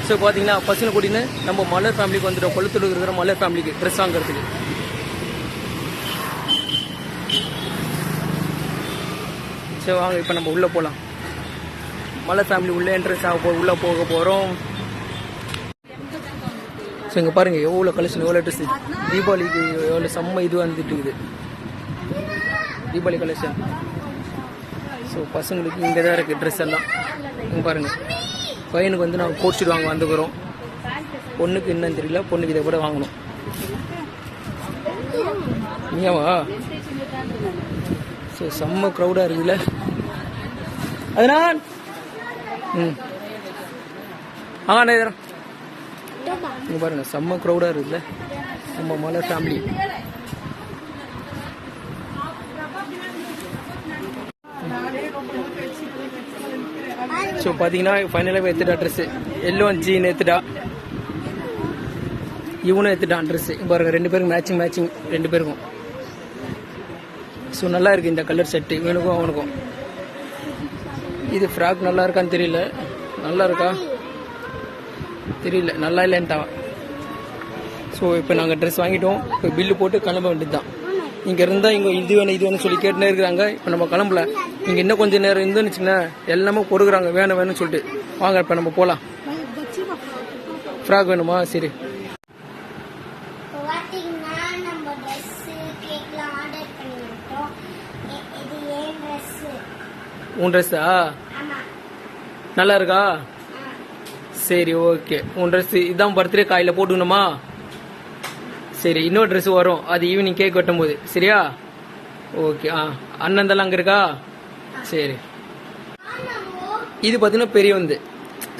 So பார்த்தீங்கன்னா பசங்க கூட்டின்னு நம்ம மலர் ஃபேமிலிக்கு வந்துட்டோம். கொளத்தூர் இருக்கிற மலர் ஃபேமிலிக்கு ட்ரெஸ் வாங்குறதுக்கு. சரி வாங்க இப்போ நம்ம உள்ளே போகலாம். மலர் ஃபேமிலி உள்ளே என்ட்ரன்ஸ் உள்ளே போக போகிறோம். ஸோ இங்கே பாருங்கள் எவ்வளோ கலெக்ஷன், எவ்வளோ ட்ரெஸ். தீபாவளிக்கு எவ்வளோ செம்ம இது வந்துட்டு இருக்குது தீபாவளி கலெக்ஷன். ஸோ பசங்களுக்கு இங்கே தான் இருக்குது ட்ரெஸ் எல்லாம். இங்கே பாருங்கள் பையனுக்கு வந்து நாங்கள் கோட் ஷூட் வாங்க வந்துக்கிறோம். பொண்ணுக்கு என்னன்னு தெரியல, பொண்ணுக்கு இதை கூட வாங்கணும். நீயாவா? ஸோ செம்ம க்ரௌடாக இருக்குதுல்ல. அதனால் அண்ணா இதரம் இங்கே பாருங்கள் செம்ம க்ரௌடாக இருக்குதுல்ல நம்ம மலர் ஃபேமிலி. ஸோ பார்த்தீங்கன்னா ஃபைனலாக எடுத்துட்டா ட்ரெஸ்ஸு. எல்லோ ஜீன் எடுத்துட்டா, இவனும் எடுத்துட்டான் ட்ரெஸ்ஸு. பாருங்க 2 பேருக்கும் மேட்சிங் 2 பேருக்கும். ஸோ நல்லா இருக்குது இந்த கலர் செட்டு இவனுக்கும் அவனுக்கும். இது ஃப்ராக் நல்லா இருக்கான்னு தெரியல. நல்லா இருக்கா தெரியல, நல்லா இல்லைன்ட்டான். ஸோ இப்போ நாங்கள் ட்ரெஸ் வாங்கிட்டோம். இப்போ பில்லு போட்டு கிளம்ப வேண்டியது தான். இங்கே இருந்தால் இங்கே இது வேணும் சொல்லி கேட்டுனே இருக்கிறாங்க. இப்போ நம்ம கிளம்பல. இங்கே இன்னும் கொஞ்சம் நேரம் இருந்துன்னு வச்சுங்களேன், எல்லாமே கொடுக்குறாங்க வேணும்னு சொல்லிட்டு. வாங்க இப்போ நம்ம போகலாம். ஃப்ராக் வேணுமா? சரி. உன் ட்ரெஸ்ஸா நல்லா இருக்கா? சரி ஓகே. உன் ட்ரெஸ் இதான் பர்த்டே காலையில் போட்டுக்கணுமா? சரி இன்னொரு ட்ரெஸ் வரும், அது ஈவினிங் கேக் வெட்டும் போது. சரியா? ஓகே. அண்ணந்தெல்லாம் அங்கே இருக்கா? சரி. இது பார்த்தீங்கன்னா பெரிய வந்து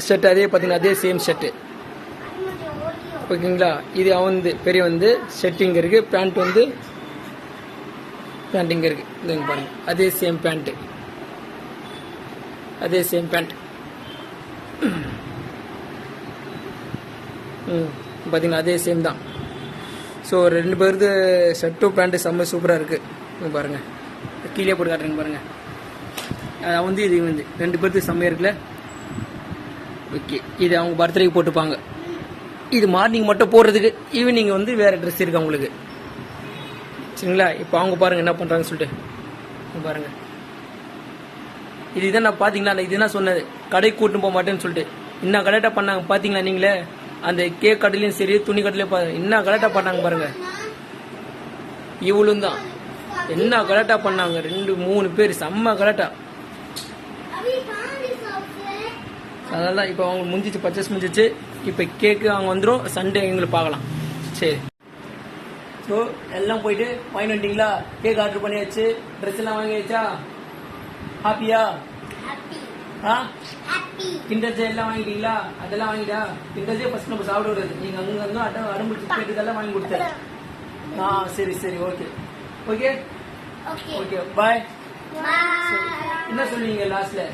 ஷர்ட், அதே பார்த்தீங்கன்னா அதே சேம் ஷர்ட்டு. ஓகேங்களா? இது அவந்து பெரிய வந்து ஷர்ட் இங்கே இருக்கு, பேண்ட் வந்து பேண்ட் இங்கே இருக்கு. இதுங்க பாருங்க, அதே சேம் பேண்ட்டு, அதே சேம் பேண்ட். பார்த்தீங்கன்னா அதே சேம் தான். ஸோ 2 பேருக்கு ஷர்ட்டும் பேண்ட்டு செம்ம சூப்பராக இருக்குது. பாருங்கள் கீழே போட்டு காட்டுறேங்க பாருங்கள். அது வந்து இது வந்து 2 பேருக்கு செம்மையாக இருக்குல்ல. ஓகே, இது அவங்க பர்த்டேக்கு போட்டுப்பாங்க. இது மார்னிங் மட்டும் போடுறதுக்கு, ஈவினிங் வந்து வேறு ட்ரெஸ் இருக்கு அவங்களுக்கு. சரிங்களா? இப்போ அவங்க பாருங்கள் என்ன பண்ணுறாங்கன்னு சொல்லிட்டு. பாருங்கள் இதுதான் நான் பார்த்தீங்களா, இதுதான் சொன்னது கடை கூட்டின்னு போக மாட்டேன்னு சொல்லிட்டு. என்ன கரெக்டாக பண்ணாங்க பார்த்தீங்களா நீங்களே? அந்த கேக் கடையிலையும் சரி துணி கடையிலையும் என்ன கரெக்டாக பண்ணாங்க பாருங்க. இவளும் தான் என்ன கரெக்டாக பண்ணாங்க. 2-3 பேர் செம்ம கரெக்டாக. அதனால இப்போ அவங்க முடிஞ்சிச்சு, பர்ச்சேஸ் முடிஞ்சிச்சு. இப்போ கேக்கு அவங்க வந்துடும். சண்டே எங்களுக்கு பார்க்கலாம். சரி. ஸோ எல்லாம் போயிட்டு வாங்கி வந்துட்டீங்களா? கேக் ஆர்டர் பண்ணியாச்சு, ட்ரெஸ் எல்லாம் வாங்கியாச்சா? ஹாப்பியா? கிண்டர் ஜெய் எல்லாம் வாங்கிட்டீங்களா? அதெல்லாம் வாங்கிட்டா? கிண்டர் ஜெய் ஃபர்ஸ்ட் நம்ம சாப்பிட விடுறது. நீங்க அங்க அடம்பிடிச்சு கேட்டதெல்லாம் வாங்கி கொடுத்தேன். சரி சரி ஓகே ஓகே ஓகே பாய். என்ன சொல்லுவீங்க லாஸ்ட்ல?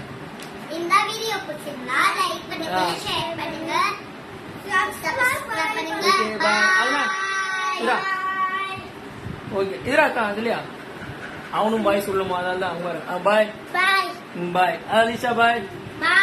இந்த வீடியோ பிடிச்சிருந்தா லைக் பண்ணுங்க, ஷேர் பண்ணுங்க, சப்ஸ்கிரைப் பண்ணுங்க. Okay bye. ஓகே இதரா அக்கா அதுலயா அவனும் பாய் சொல்லுமா? அதனால தான் அவங்க பாய் பாய் பாய். அலிஷா பாய் பாய்.